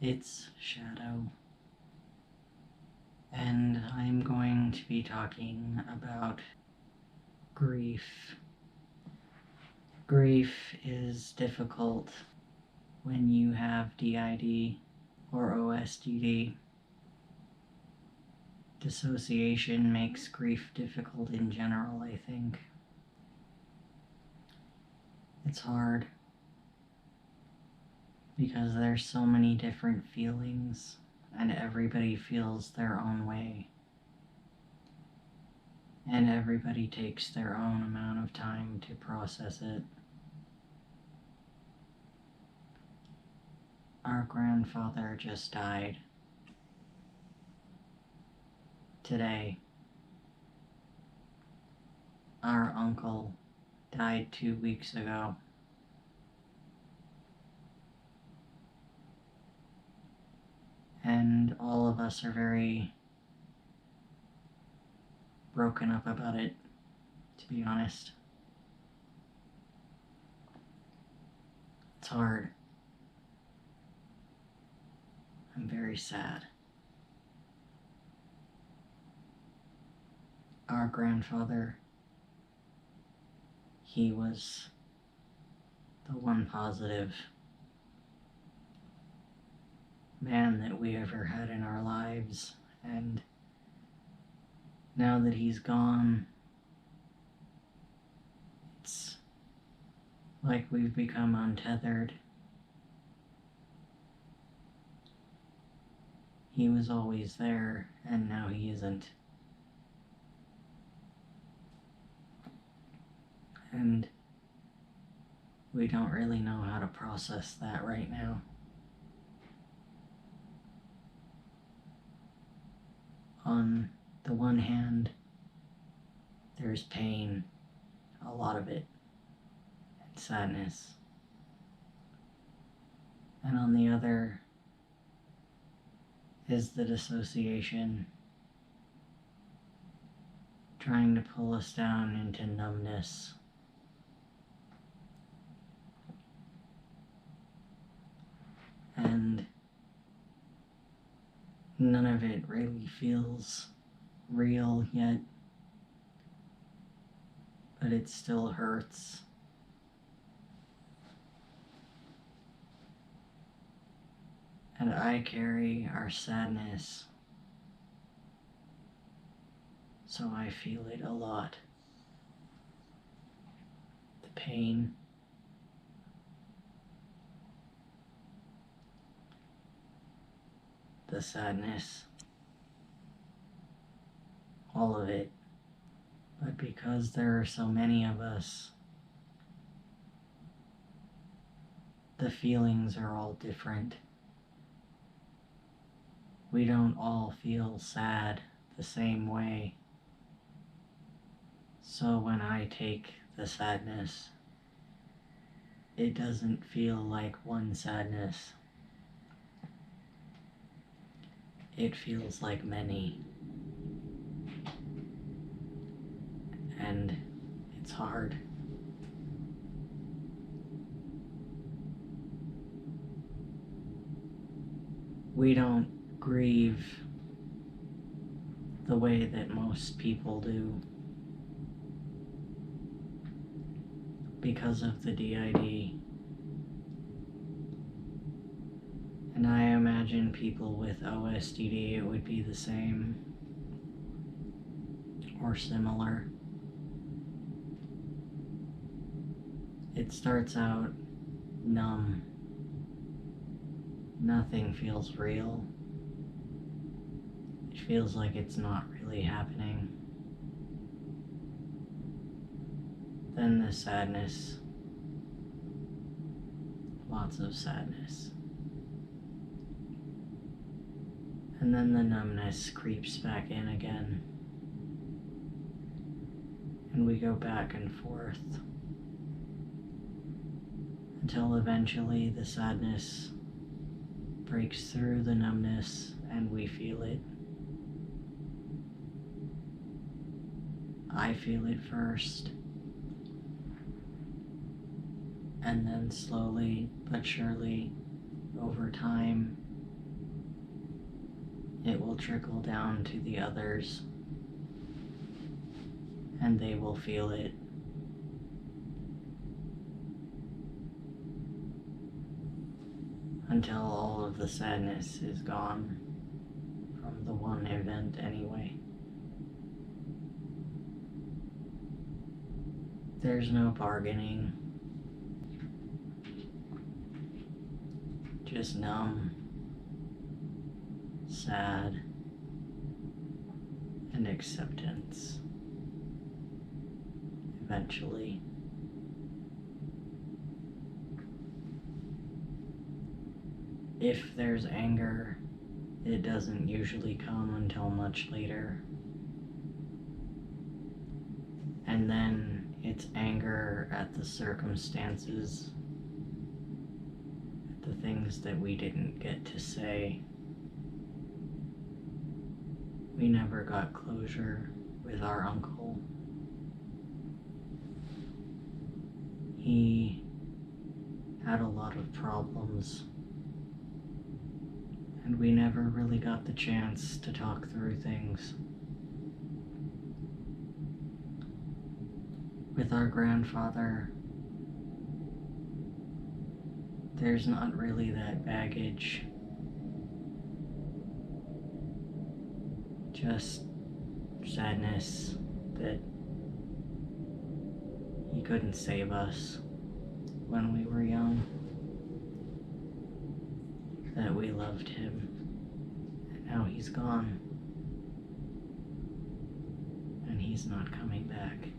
It's Shadow, and I'm going to be talking about grief. Grief is difficult when you have DID or OSDD. Dissociation makes grief difficult in general, I think. It's hard because there's so many different feelings and everybody feels their own way. And everybody takes their own amount of time to process it. Our grandfather just died today. Our uncle died 2 weeks ago. And all of us are very broken up about it, to be honest. It's hard. I'm very sad. Our grandfather, he was the one positive man that we ever had in our lives, and now that he's gone, it's like we've become untethered. He was always there, and now he isn't. And we don't really know how to process that right now. On the one hand, there's pain, a lot of it, and sadness. And on the other is the dissociation, trying to pull us down into numbness. And none of it really feels real yet, but it still hurts. And I carry our sadness, so I feel it a lot. The pain, the sadness, all of it. But because there are so many of us, the feelings are all different. We don't all feel sad the same way. So when I take the sadness, it doesn't feel like one sadness. It feels like many. And it's hard. We don't grieve the way that most people do because of the DID. And I imagine people with OSDD, it would be the same or similar. It starts out numb. Nothing feels real. It feels like it's not really happening. Then the sadness. Lots of sadness. And then the numbness creeps back in again. And we go back and forth until eventually the sadness breaks through the numbness and we feel it. I feel it first, and then slowly but surely, over time, it will trickle down to the others, and they will feel it. Until all of the sadness is gone from the one event anyway. There's no bargaining. Just numb, sad, and acceptance. Eventually. If there's anger, it doesn't usually come until much later. And then it's anger at the circumstances, at the things that we didn't get to say. We never got closure with our uncle. He had a lot of problems, and we never really got the chance to talk through things. With our grandfather, there's not really that baggage. Just sadness that he couldn't save us when we were young. That we loved him, and now he's gone, and he's not coming back.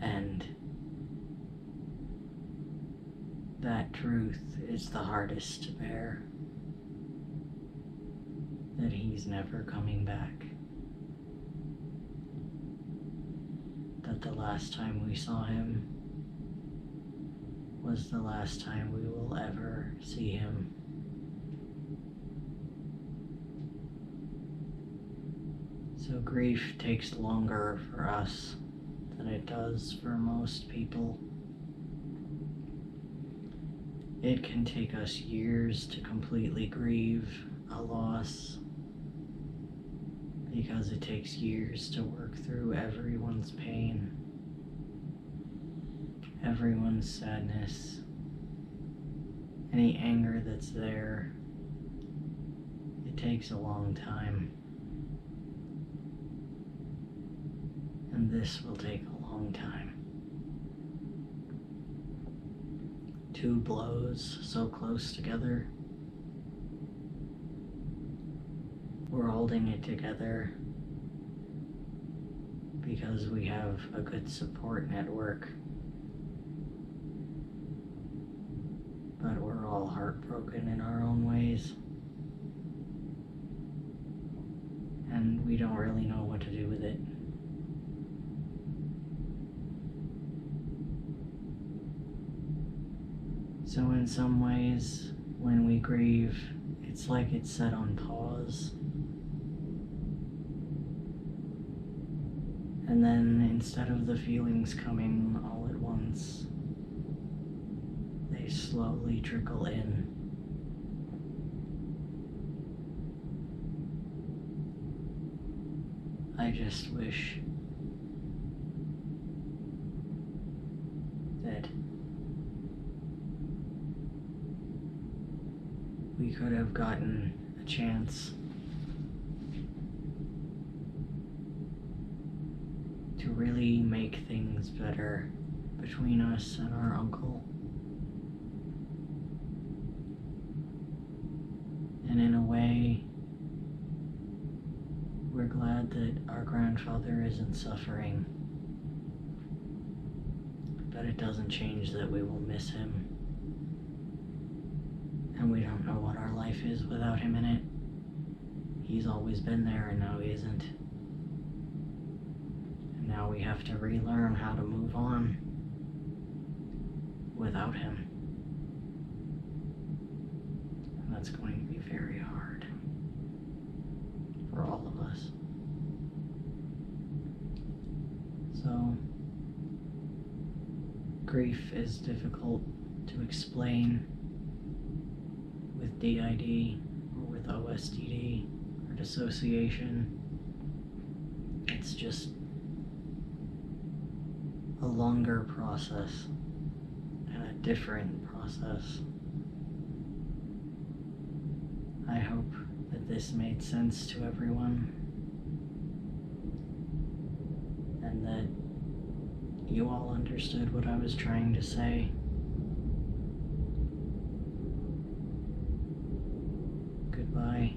And that truth is the hardest to bear, that he's never coming back. That the last time we saw him was the last time we will ever see him. So grief takes longer for us than it does for most people. It can take us years to completely grieve a loss, because it takes years to work through everyone's pain, everyone's sadness, any anger that's there. It takes a long time, and this will take a long time. Two blows so close together. We're holding it together because we have a good support network, but we're all heartbroken in our own ways, and we don't really know what to do with it. So in some ways, when we grieve, it's like it's set on pause. And then instead of the feelings coming all at once, they slowly trickle in. I just wish that we could have gotten a chance to really make things better between us and our uncle. And in a way, we're glad that our grandfather isn't suffering, but it doesn't change that we will miss him. And we don't know what our life is without him in it. He's always been there, and now he isn't. And now we have to relearn how to move on without him. And that's going to be very hard for all of us. So, grief is difficult to explain with DID or with OSDD or dissociation. It's just a longer process and a different process. I hope that this made sense to everyone and that you all understood what I was trying to say. Goodbye.